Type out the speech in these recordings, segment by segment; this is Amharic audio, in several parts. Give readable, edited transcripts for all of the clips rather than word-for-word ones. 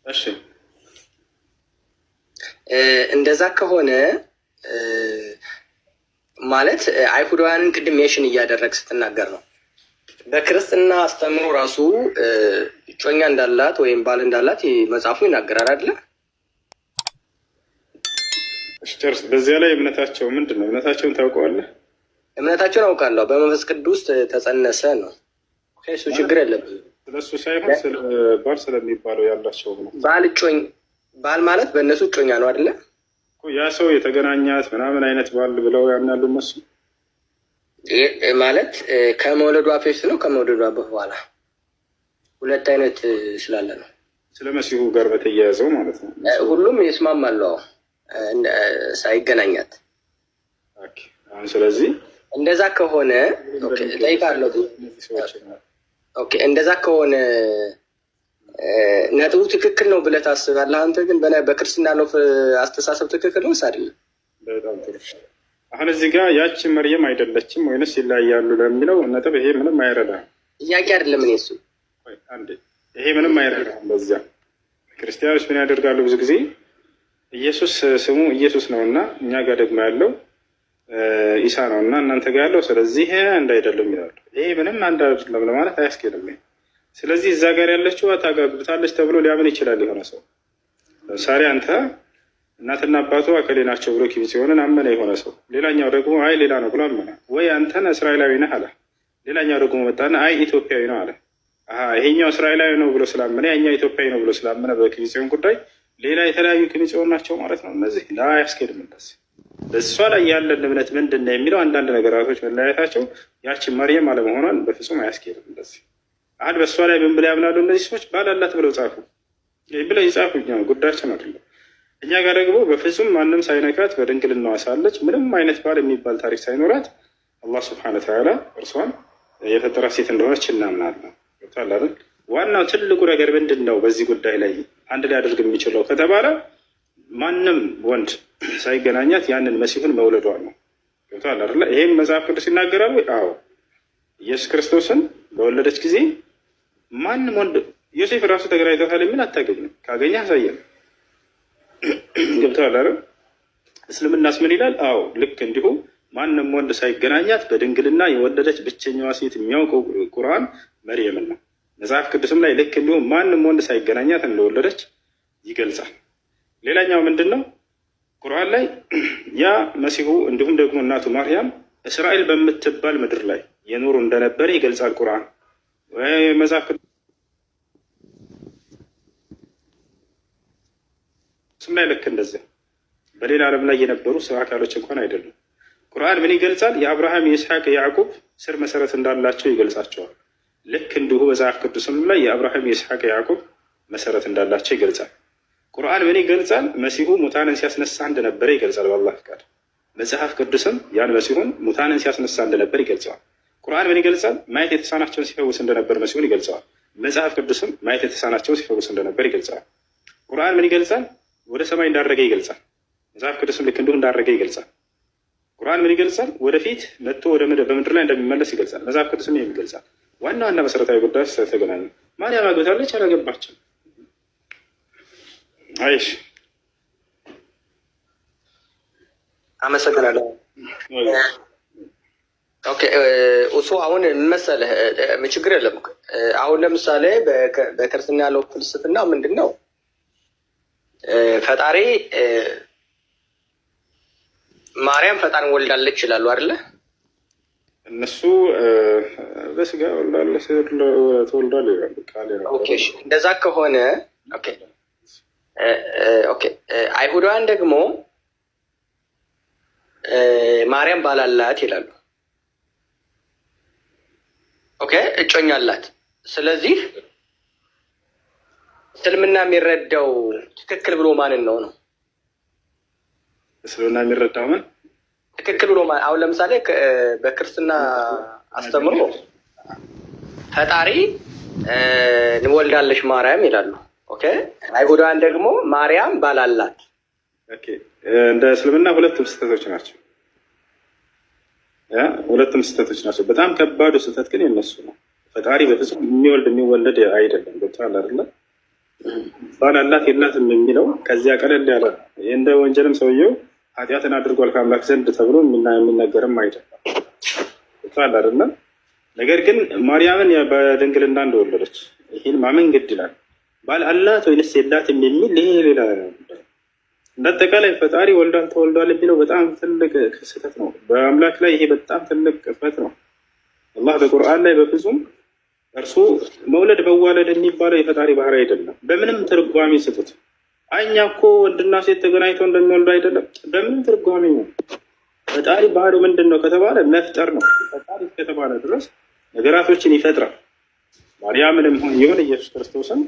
እሺ እንደዛ ከሆነ ማለት አይሁዳውያንን ቅድም ሜንሽን እያደረግ ስትናገር ነው። በክርስትና አስተምሮ ራሱ እጮኛ እንዳላት ወይም ባል እንዳላት መጽሐፉ ይናገራል አይደለ? ጨርስ። በዚያ ላይ እምነታቸው ምንድን ነው? እምነታቸውን ታውቀዋለህ? እምነታቸውን አውቃለሁ። በመንፈስ ቅዱስ ተጸነሰ ነው። እሱ ችግር የለብን። ስለሱ ሳይሆን ስለ ባል ስለሚባለው ያላቸው ነው። ባል ማለት በእነሱ እጮኛ ነው አይደለ? ያ ሰው የተገናኛት ምናምን አይነት ባል ብለው ያምናሉ እነሱ። ማለት ከመውለዷ በፊት ነው ከመውለዷ በኋላ ሁለት አይነት ስላለ ነው። ስለ መሲሁ ጋር በተያያዘው ማለት ነው። ሁሉም ይስማማሉ ሳይገናኛት። አሁን ስለዚህ እንደዛ ከሆነ ጠይቃለሁ። እንደዛ ከሆነ ነጥቡ ትክክል ነው ብለህ ታስባለህ አንተ? ግን በክርስትና ያለው አስተሳሰብ ትክክል ነው አይደለም? በጣም ጥሩ። አሁን እዚህ ጋር ያቺ መርየም አይደለችም ወይንስ ይለያያሉ ለሚለው ነጥብ ይሄ ምንም አይረዳም። ጥያቄ አይደለም። እኔ እሱ ይሄ ምንም አይረዳም። በዚያ ክርስቲያኖች ምን ያደርጋሉ? ብዙ ጊዜ ኢየሱስ ስሙ ኢየሱስ ነው እና እኛ ጋር ደግሞ ያለው ኢሳ ነው እና እናንተ ጋር ያለው ስለዚህ አንድ አይደለም ይላሉ። ይሄ ምንም አንድ አይደለም ለማለት አያስኬድም። ስለዚህ እዛ ጋር ያለችው ታጋብታለች ተብሎ ሊያምን ይችላል የሆነ ሰው። ለምሳሌ አንተ እናትና አባቱ አከሌ ናቸው ብሎ ኪብ ሲሆንን አመነ የሆነ ሰው፣ ሌላኛው ደግሞ አይ ሌላ ነው ብሎ አመነ። ወይ አንተን እስራኤላዊ ነህ አለ፣ ሌላኛው ደግሞ መጣና አይ ኢትዮጵያዊ ነው አለ። ይሄኛው እስራኤላዊ ነው ብሎ ስላመነ ያኛው ኢትዮጵያዊ ነው ብሎ ስላመነ በኪብ ሲሆን ጉዳይ ሌላ የተለያዩ ኪብ ሲሆን ናቸው ማለት ነው። እነዚህ አያስኬድም። እንደዚህ በእሷ ላይ ያለን እምነት ምንድን ነው የሚለው አንዳንድ ነገራቶች መለያየታቸው ያችን መርየም አለመሆኗን በፍጹም አያስኬድም። እንደዚህ አሁን በእሷ ላይ ምን ብለው ያምናሉ እነዚህ ሰዎች? ባል አላት ብለው ጻፉ ብለው ይጻፉ፣ ጉዳያችን አይደለም። እኛ ጋር ደግሞ በፍጹም ማንም ሳይነካት በድንግልናዋ ሳለች ምንም አይነት ባል የሚባል ታሪክ ሳይኖራት አላህ ስብሐነሁ ወተዓላ እርሷን የፈጠራት ሴት እንደሆነች እናምናለን። ገብቶሃል? ዋናው ትልቁ ነገር ምንድን ነው በዚህ ጉዳይ ላይ አንድ ሊያደርግ የሚችለው ከተባለ ማንም ወንድ ሳይገናኛት ያንን መሲሁን መውለዷ ነው። ገብቶሃል አይደለ? ይሄም መጽሐፍ ቅዱስ ይናገራል። አዎ ኢየሱስ ክርስቶስን በወለደች ጊዜ ማንም ወንድ ዮሴፍ ራሱ ተገናኝቷታል የሚል አታገኝም። ካገኘ አሳየን። ገብቶሃል አይደል? እስልምናስ ምን ይላል? አዎ ልክ እንዲሁ ማንም ወንድ ሳይገናኛት በድንግልና የወለደች ብቸኛዋ ሴት የሚያውቀው ቁርአን መርየምን ነው። መጽሐፍ ቅዱስም ላይ ልክ እንዲሁ ማንም ወንድ ሳይገናኛት እንደወለደች ይገልጻል። ሌላኛው ምንድን ነው? ቁርአን ላይ ያ መሲሁ እንዲሁም ደግሞ እናቱ ማርያም እስራኤል በምትባል ምድር ላይ የኖሩ እንደነበረ ይገልጻል ቁርአን። መጽሐፍ ቅዱስም ላይ ልክ እንደዚያ በሌላ ዓለም ላይ የነበሩ አካሎች እንኳን አይደሉም። ቁርአን ምን ይገልጻል? የአብርሃም የይስሐቅ የያዕቁብ ስር መሰረት እንዳላቸው ይገልጻቸዋል። ልክ እንዲሁ መጽሐፍ ቅዱስም ላይ የአብርሃም የይስሐቅ የያዕቁብ መሰረት እንዳላቸው ይገልጻል። ቁርአን ምን ይገልጻል? መሲሁ ሙታንን ሲያስነሳ እንደነበረ ይገልጻል በአላህ ፍቃድ። መጽሐፍ ቅዱስም ያን መሲሁን ሙታንን ሲያስነሳ እንደነበር ይገልጸዋል። ቁርአን ምን ይገልጻል? ማየት የተሳናቸውን ሲፈውስ እንደነበር መሲሁን ይገልጸዋል። መጽሐፍ ቅዱስም ማየት የተሳናቸውን ሲፈውስ እንደነበር ይገልጸዋል። ቁርአን ምን ይገልጻል? ወደ ሰማይ እንዳረገ ይገልጻል። መጽሐፍ ቅዱስም ልክ እንዲሁ እንዳረገ ይገልጻል። ቁርአን ምን ይገልጻል? ወደፊት መጥቶ በምድር ላይ እንደሚመለስ ይገልጻል። መጽሐፍ ቅዱስም ይህም ይገልጻል። ዋና ዋና መሰረታዊ ጉዳዮች ስለተገናኙ ማርያም አግብታለች አላገባችም? አይሽ አመሰግናለሁ። እሱ አሁን መሰለህ ችግር የለም። አሁን ለምሳሌ በክርስትና ያለው ፍልስፍና ምንድን ነው? ፈጣሪ ማርያም ፈጣሪን ወልዳለች ይላሉ አይደለ? እነሱ በስጋ ወልዳለች ተወልዷል ይላሉ። እንደዛ ከሆነ አይሁዳውያን ደግሞ ማርያም ባላላት ይላሉ። እጮኛ አላት። ስለዚህ እስልምና የሚረዳው ትክክል ብሎ ማንን ነው? እስልምና የሚረዳው ምን ትክክል ብሎ አሁን ለምሳሌ በክርስትና አስተምሮ ፈጣሪ እንወልዳለች ማርያም ይላሉ። አይሁዳውያን ደግሞ ማርያም ባላላት። እንደ እስልምና ሁለቱም ስህተቶች ናቸው። ሁለቱም ስህተቶች ናቸው። በጣም ከባዱ ስህተት ግን የነሱ ነው። ፈጣሪ በፍጹም የሚወልድ የሚወለድ አይደለም። ገብቶሃል አይደለ? ባል አላት የላትም የሚለው ከዚያ ቀለል ያለ እንደ ወንጀልም ሰውየው ኃጢአትን አድርጓል ከአምላክ ዘንድ ተብሎ የሚነገርም አይደለም። ይባል አይደለም። ነገር ግን ማርያምን በድንግልና እንደወለደች ይህን ማመን ግድ ይላል። ባል አላት ወይንስ የላትም የሚል ይሄ ሌላ ነው። እንዳጠቃላይ ፈጣሪ ወልዷል ተወልዷል የሚለው በጣም ትልቅ ስህተት ነው። በአምላክ ላይ ይሄ በጣም ትልቅ ቅጥፈት ነው። አላህ በቁርአን ላይ በፍጹም እርሱ መውለድ መዋለድ የሚባለው የፈጣሪ ባህሪ አይደለም። በምንም ትርጓሜ ስጡት። እኛ እኮ ወንድና ሴት ተገናኝተው እንደሚወልዱ አይደለም። በምንም ትርጓሜ ነው። ፈጣሪ ባህሪው ምንድን ነው ከተባለ መፍጠር ነው። ፈጣሪ ከተባለ ድረስ ነገራቶችን ይፈጥራል። ማርያምንም ይሁን ኢየሱስ ክርስቶስን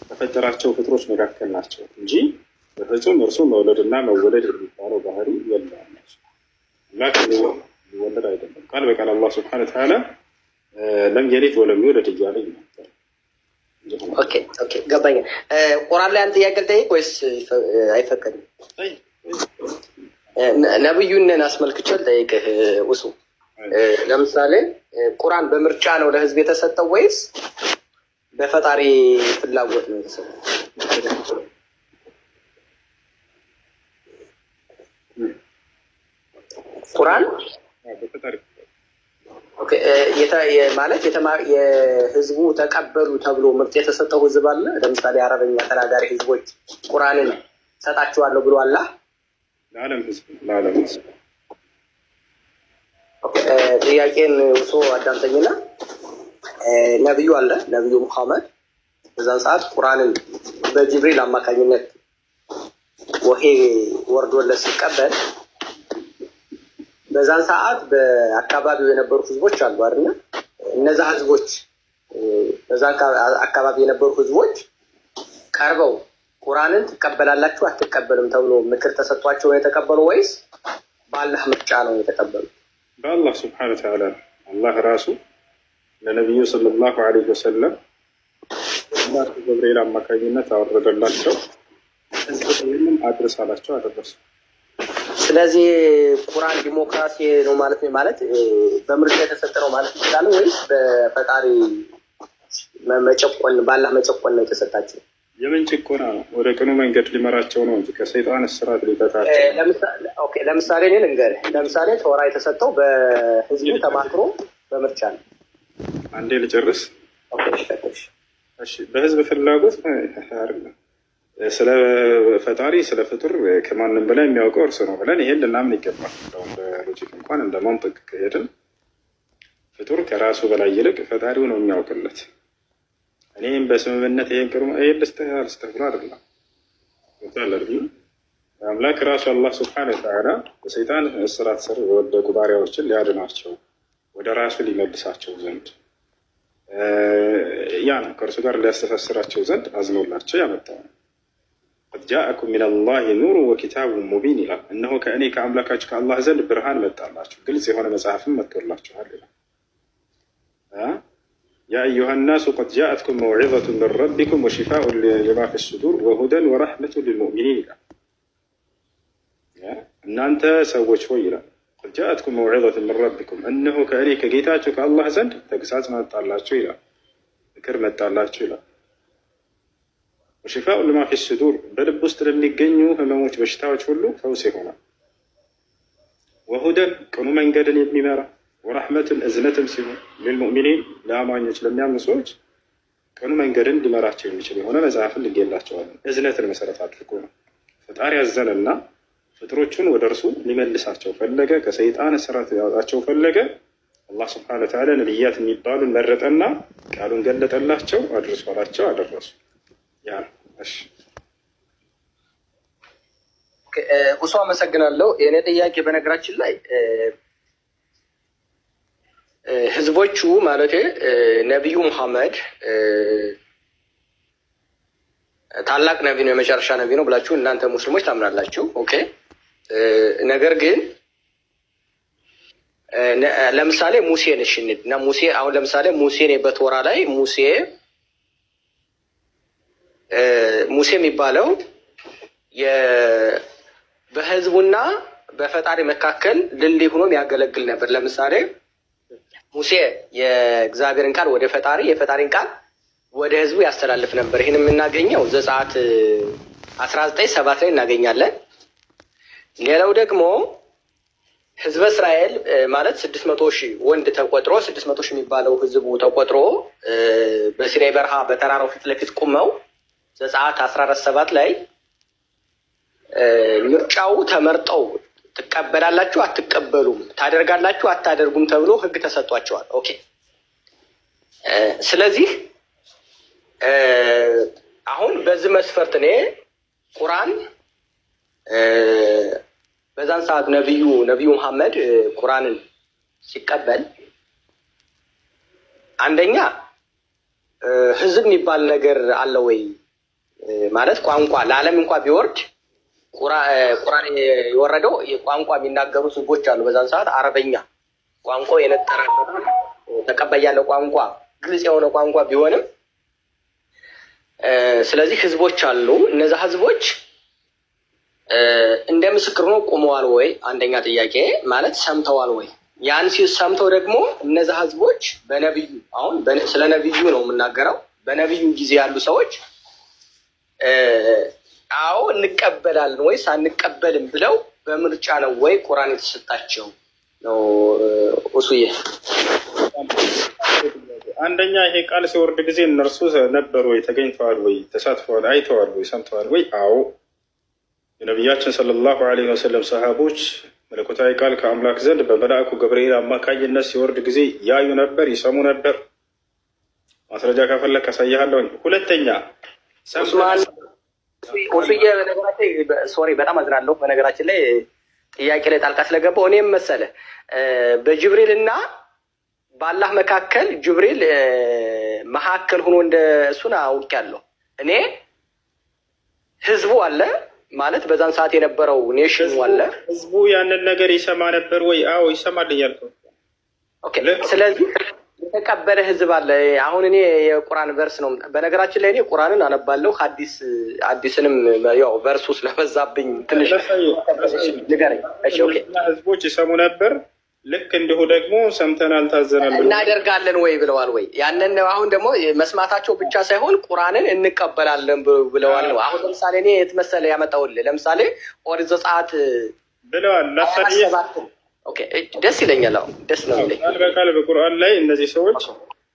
ከፈጠራቸው ፍጥሮች መካከል ናቸው እንጂ በፍጹም እርሱ መውለድና መወለድ የሚባለው ባህሪ የለም። ሊወለድ አይደለም። ቃል በቃል አላህ ስብሐነ ወተዓላ ለም የሊድ ወለም ይውለድ እያለ ይናገራል። ኦኬ ገባኝ። ቁርአን ላይ አንተ ጥያቄ ልጠይቅ ወይስ አይፈቀድም? ነብዩን አስመልክቼ ልጠይቅህ ውሱ። ለምሳሌ ቁርአን በምርጫ ነው ለህዝብ የተሰጠው ወይስ በፈጣሪ ፍላጎት ነው የተሰጠው? ቁርአን ማለት የህዝቡ ተቀበሉ ተብሎ ምርጥ የተሰጠው ህዝብ አለ። ለምሳሌ አረበኛ ተናጋሪ ህዝቦች ቁርአንን ሰጣችኋለሁ ብሎ አላህ ለዓለም ህዝብ ጥያቄን ውሶ አዳምጠኝና ነብዩ አለ ነብዩ ሙሐመድ በዛን ሰዓት ቁርአንን በጅብሪል አማካኝነት ወሄ ወርዶለት ሲቀበል በዛን ሰዓት በአካባቢው የነበሩ ህዝቦች አሉ አይደል? እነዛ ህዝቦች በዛ አካባቢ የነበሩ ህዝቦች ቀርበው ቁርአንን ትቀበላላችሁ አትቀበልም ተብሎ ምክር ተሰጥቷቸው ነው የተቀበሉ ወይስ በአላህ ምርጫ ነው የተቀበሉ? በአላህ ስብሐነ ወተዓላ አላህ ራሱ ለነብዩ ሰለላሁ ዐለይሂ ወሰለም በጅብሪል አማካኝነት አወረደላቸው። ህዝቡንም አድርሳላቸው አደረሱ። ስለዚህ ቁርአን ዲሞክራሲ ነው ማለት በምርጫ የተሰጠ ነው ማለት ይችላል ወይስ በፈጣሪ መጨቆን ባላህ መጨቆን ነው የተሰጣቸው? የምን ጭቆና ነው? ወደ ቅኑ መንገድ ሊመራቸው ነው እንጂ ከሰይጣን እስራት ሊፈታቸው። ለምሳሌ እኔ ልንገርህ፣ ለምሳሌ ተውራ የተሰጠው በህዝቡ ተማክሮ በምርጫ ነው። አንዴ ልጨርስ። እሺ በህዝብ ፍላጎት አይደለም። ስለ ፈጣሪ ስለ ፍጡር ከማንም በላይ የሚያውቀው እርሱ ነው ብለን ይሄን ልናምን ይገባል። እንደ ሎጂክ እንኳን እንደ መንጥቅ ከሄድን ፍጡር ከራሱ በላይ ይልቅ ፈጣሪው ነው የሚያውቅለት። እኔም በስምምነት ይሄን ቅርማ ይሄን ልስተህ ብሎ አይደለም ወጣለርኝ አምላክ ራሱ አላህ ስብሐነ ወተዓላ በሰይጣን እስራት ስር የወደቁ ባሪያዎችን ሊያድናቸው ወደ ራሱ ሊመልሳቸው ዘንድ ያ ነው ከእርሱ ጋር ሊያስተሳስራቸው ዘንድ አዝኖላቸው ያመጣው ነው። قد جاءكم من الله نور وكتاب مبين ይላል። እነሆ ከእኔ ከአምላካችሁ ከአላህ ዘንድ ብርሃን መጣላችሁ ግልጽ የሆነ መጽሐፍም መጥቶላችኋል ይላል። يا أيها الناس قد جاءتكم موعظة من ربكم وشفاء لما في الصدور وهدى ورحمة للمؤمنين ይላል። እናንተ ሰዎች ሆይ ይላል قد جاءتكم موعظة من ربكم እነሆ ከእኔ ከጌታችሁ ከአላህ ዘንድ ተግሳጽ መጣላችሁ ይላል። ምክር መጣላችሁ ይላል። ወሽፋኡ ሊማ ፊ ሱዱር በልብ ውስጥ ለሚገኙ ህመሞች በሽታዎች ሁሉ ፈውስ ይሆናል። ወሁደን ቅኑ መንገድን የሚመራ ወረሕመትን እዝነትም ሲሆን ልልሙእሚኒን ለአማኞች ለሚያምኑ ሰዎች ቅኑ መንገድን ሊመራቸው የሚችል የሆነ መጽሐፍን ልጌላቸዋለን። እዝነትን መሰረት አድርጎ ነው። ፈጣሪ ያዘነና ፍጥሮቹን ወደ እርሱ ሊመልሳቸው ፈለገ። ከሰይጣን እስራት ሊያወጣቸው ፈለገ። አላህ ስብሐነ ወተዓላ ነቢያት የሚባሉን መረጠና ቃሉን ገለጠላቸው፣ አድርሷላቸው፣ አደረሱ። እሱ አመሰግናለሁ። የእኔ ጥያቄ በነገራችን ላይ ህዝቦቹ ማለት ነቢዩ ሙሐመድ ታላቅ ነቢ ነው የመጨረሻ ነቢ ነው ብላችሁ እናንተ ሙስሊሞች ታምናላችሁ። ኦኬ። ነገር ግን ለምሳሌ ሙሴን እሽንድ እና ሙሴ አሁን ለምሳሌ ሙሴን በቶራ ላይ ሙሴ የሚባለው በህዝቡና በፈጣሪ መካከል ድልድይ ሆኖ ያገለግል ነበር። ለምሳሌ ሙሴ የእግዚአብሔርን ቃል ወደ ፈጣሪ የፈጣሪን ቃል ወደ ህዝቡ ያስተላልፍ ነበር። ይህን የምናገኘው ዘጸአት 19:7 ላይ እናገኛለን። ሌላው ደግሞ ህዝበ እስራኤል ማለት 600,000 ወንድ ተቆጥሮ 600,000 የሚባለው ህዝቡ ተቆጥሮ በሲናይ በረሃ በተራራው ፊት ለፊት ቁመው ዘጸአት 14:7 ላይ ምርጫው ተመርጠው ትቀበላላችሁ አትቀበሉም፣ ታደርጋላችሁ አታደርጉም ተብሎ ህግ ተሰጥቷቸዋል። ኦኬ። ስለዚህ አሁን በዚህ መስፈርት እኔ ቁርአን በዛን ሰዓት ነብዩ መሐመድ ቁርአንን ሲቀበል አንደኛ ህዝብ የሚባል ነገር አለ ወይ ማለት ቋንቋ ለዓለም እንኳን ቢወርድ ቁርአን የወረደው ቋንቋ የሚናገሩ ህዝቦች አሉ። በዛን ሰዓት አረበኛ ቋንቋው የነጠረ ተቀባይ ያለው ቋንቋ ግልጽ የሆነ ቋንቋ ቢሆንም ስለዚህ ህዝቦች አሉ። እነዛ ህዝቦች እንደ ምስክር ነው ቆመዋል ወይ? አንደኛ ጥያቄ ማለት ሰምተዋል ወይ? ያን ሰምተው ደግሞ እነዛ ህዝቦች በነብዩ አሁን ስለ ነብዩ ነው የምናገረው። በነብዩ ጊዜ ያሉ ሰዎች አዎ እንቀበላለን ወይስ አንቀበልም ብለው በምርጫ ነው ወይ ቁርአን የተሰጣቸው ነው? ኡሱዬ አንደኛ ይሄ ቃል ሲወርድ ጊዜ እነርሱ ነበሩ ወይ? ተገኝተዋል ወይ? ተሳትፈዋል? አይተዋል ወይ? ሰምተዋል ወይ? አዎ የነቢያችን ሰለላሁ ዐለይሂ ወሰለም ሰሃቦች መለኮታዊ ቃል ከአምላክ ዘንድ በመልአኩ ገብርኤል አማካኝነት ሲወርድ ጊዜ ያዩ ነበር፣ ይሰሙ ነበር። ማስረጃ ከፈለክ አሳይሃለሁ። ሁለተኛ ኡሱዬ ሶሪ በጣም አዝናለሁ። በነገራችን ላይ ጥያቄ ላይ ጣልቃ ስለገባው እኔም መሰለ በጅብሪል እና በአላህ መካከል ጅብሪል መካከል ሆኖ እንደ እሱን አውቄያለሁ። እኔ ህዝቡ አለ ማለት በዛን ሰዓት የነበረው ኔሽን አለ። ህዝቡ ያንን ነገር ይሰማ ነበር ወይ? አዎ ይሰማል እያልኩ። ኦኬ። ስለዚህ የተቀበለ ህዝብ አለ። አሁን እኔ የቁርአን ቨርስ ነው በነገራችን ላይ እኔ ቁርአንን አነባለሁ፣ ሐዲስንም ያው ቨርሱ ስለበዛብኝ ትንሽ ንገረኝ። እሺ ኦኬ። ህዝቦች ይሰሙ ነበር፣ ልክ እንዲሁ ደግሞ ሰምተናል ታዘናል እናደርጋለን ወይ ብለዋል ወይ? ያንን አሁን ደግሞ መስማታቸው ብቻ ሳይሆን ቁርአንን እንቀበላለን ብለዋል ነው። አሁን ለምሳሌ እኔ የት መሰለህ ያመጣሁልህ፣ ለምሳሌ ኦሪት ዘጸአት ብለዋል። ኦኬ ደስ ይለኛል። አሁን ደስ ነው የሚለኝ ቃል በቃል በቁርአን ላይ እነዚህ ሰዎች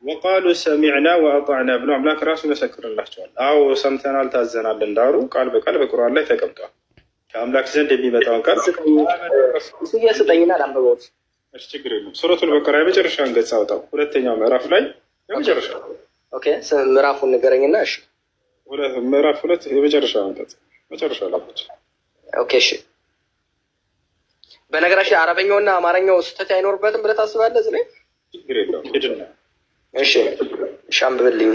ወቃሉ ሰሚዕና ወአጣዕና ብሎ አምላክ ራሱ ይመሰክርላቸዋል። አዎ ሰምተናል ታዘናል እንዳሉ ቃል በቃል በቁርአን ላይ ተቀምጧል። ከአምላክ ዘንድ የሚመጣውን ቃል ስጠኝና ላንብበው። እሺ ችግር የለም። ሱረቱል በቀራ የመጨረሻውን ገጽ አውጣው፣ ሁለተኛው ምዕራፍ ላይ የመጨረሻ። ኦኬ ምዕራፉን ንገረኝና። እሺ ምዕራፍ 2 የመጨረሻውን ገጽ መጨረሻ ላቁት። ኦኬ እሺ። በነገራችን አረበኛውና አማርኛው ስህተት አይኖርበትም ብለህ ታስባለህ? እዚህ ላይ ችግር የለውም። ሂድና እሺ እሺ አንብብልኝ።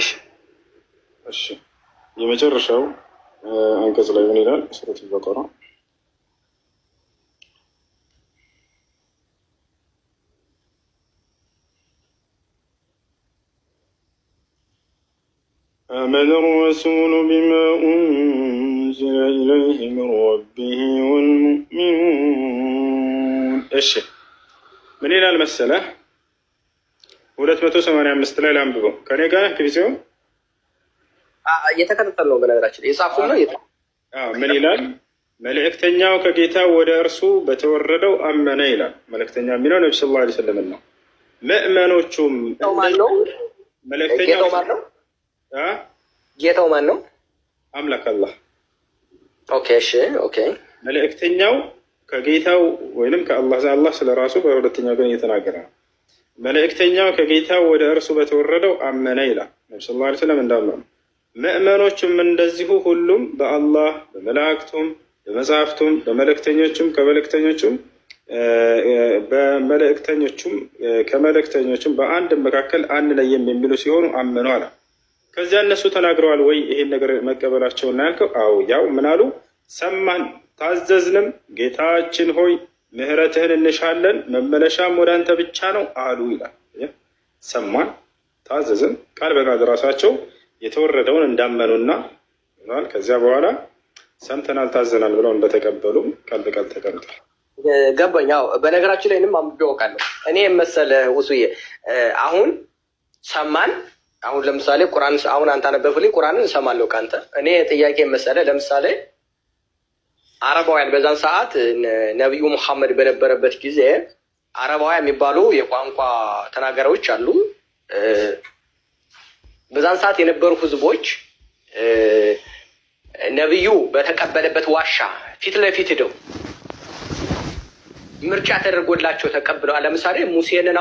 እሺ የመጨረሻው አንቀጽ ላይ ምን ይላል? ሱረቱል በቀራ آمن الرسول بما أنزل إليه من ربه والمؤمنون. እሺ ምን ይላል መሰለህ? 285 ላይ ላንብበው። ከኔ ጋር ጊዜው እየተከታተል ነው። በነገራችን የጻፉ ነው። ምን ይላል? መልእክተኛው ከጌታ ወደ እርሱ በተወረደው አመነ ይላል። መልእክተኛ የሚለው ነብዩ ሰለላሁ ዐለይሂ ወሰለም ነው። ምእመኖቹም ማነው? መልእክተኛው ማነው? ጌታው ማን ነው? አምላክ አላህ። ኦኬ እሺ ኦኬ። መልእክተኛው ከጌታው ወይንም ከአላህ አላህ ስለራሱ በሁለተኛው ግን እየተናገረ ነው። መልእክተኛው ከጌታው ወደ እርሱ በተወረደው አመነ ይላል። ነብዩ ሰለላሁ ዐለይሂ ወሰለም እንዳመኑ ምእመኖቹም እንደዚሁ ሁሉም በአላህ በመላእክቱም በመጽሐፍቱም በመልእክተኞቹም ከመልእክተኞቹም በአንድ መካከል አንለይም የሚሉ ሲሆኑ አመኑ አለ። ከዚያ እነሱ ተናግረዋል ወይ ይሄን ነገር መቀበላቸውና ያልከው? አዎ ያው ምን አሉ? ሰማን ታዘዝንም፣ ጌታችን ሆይ ምህረትህን እንሻለን፣ መመለሻም ወደ አንተ ብቻ ነው አሉ ይላል። ሰማን ታዘዝን ቃል በቃል ራሳቸው የተወረደውን እንዳመኑና ከዚያ በኋላ ሰምተናል ታዘናል ብለው እንደተቀበሉ ቃል በቃል ተቀምጧል። ገባኝ። አዎ በነገራችን ላይ እኔም አንብቤ አውቃለሁ። እኔ መሰለህ ውሱዬ አሁን ሰማን አሁን ለምሳሌ ቁርአን አሁን አንተ አነበብልኝ ቁርአንን እሰማለሁ ካንተ። እኔ ጥያቄ መሰለህ ለምሳሌ አረባውያን በዛን ሰዓት ነብዩ መሐመድ በነበረበት ጊዜ አረባውያን የሚባሉ የቋንቋ ተናጋሪዎች አሉ። በዛን ሰዓት የነበሩ ህዝቦች ነብዩ በተቀበለበት ዋሻ ፊት ለፊት ሄደው ምርጫ ተደርጎላቸው ተቀብለዋል። ለምሳሌ ሙሴን